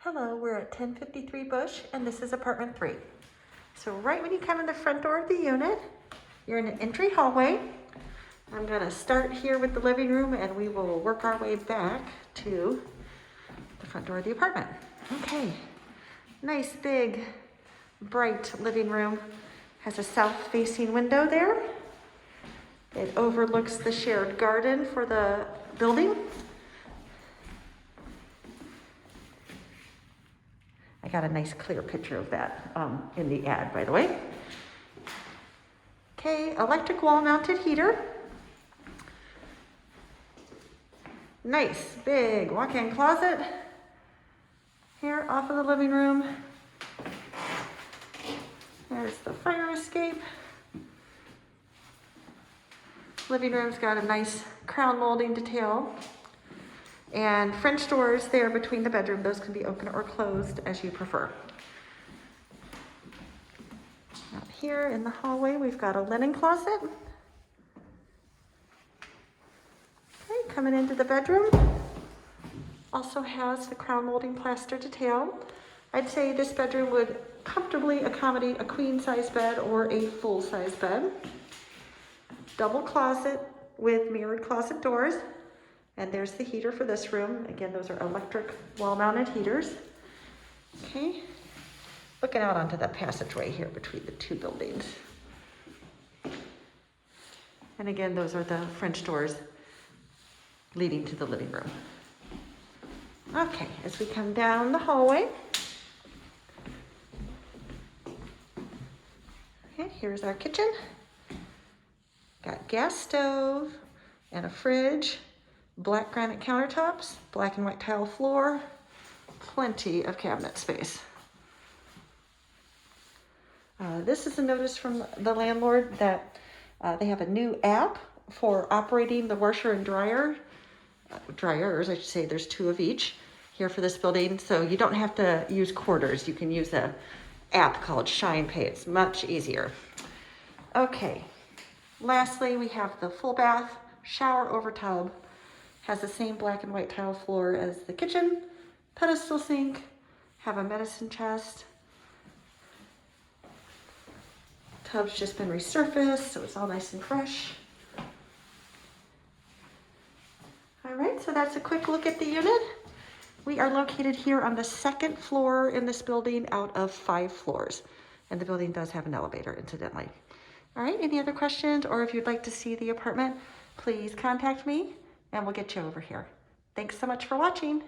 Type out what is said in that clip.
Hello, we're at 1053 Bush, and this is apartment 3. So right when you come in the front door of the unit, you're in an entry hallway. I'm gonna start here with the living room, and we will work our way back to the front door of the apartment. Okay, nice big, bright living room. Has a south-facing window there. It overlooks the shared garden for the building. I got a nice clear picture of that in the ad, by the way. Okay, electric wall mounted heater. Nice big walk-in closet here off of the living room. There's the fire escape. Living room's got a nice crown molding detail. And French doors there between the bedroom. Those can be open or closed as you prefer. Out here in the hallway, we've got a linen closet. Okay, coming into the bedroom. Also has the crown molding plaster detail. I'd say this bedroom would comfortably accommodate a queen size bed or a full size bed. Double closet with mirrored closet doors. And there's the heater for this room. Again, those are electric wall-mounted heaters. Okay, looking out onto that passageway here between the two buildings. And again, those are the French doors leading to the living room. Okay, as we come down the hallway. Okay, here's our kitchen. Got gas stove and a fridge. Black granite countertops, black and white tile floor, plenty of cabinet space. This is a notice from the landlord that they have a new app for operating the washer and dryers, I should say. There's two of each here for this building, so you don't have to use quarters. You can use an app called Shine Pay. It's much easier. Okay, lastly, we have the full bath, shower over tub. Has the same black and white tile floor as the kitchen, pedestal sink, have a medicine chest. Tub's just been resurfaced, so it's all nice and fresh. All right, so that's a quick look at the unit. We are located here on the second floor in this building out of 5 floors. And the building does have an elevator, incidentally. All right, any other questions, or if you'd like to see the apartment, please contact me and we'll get you over here. Thanks so much for watching.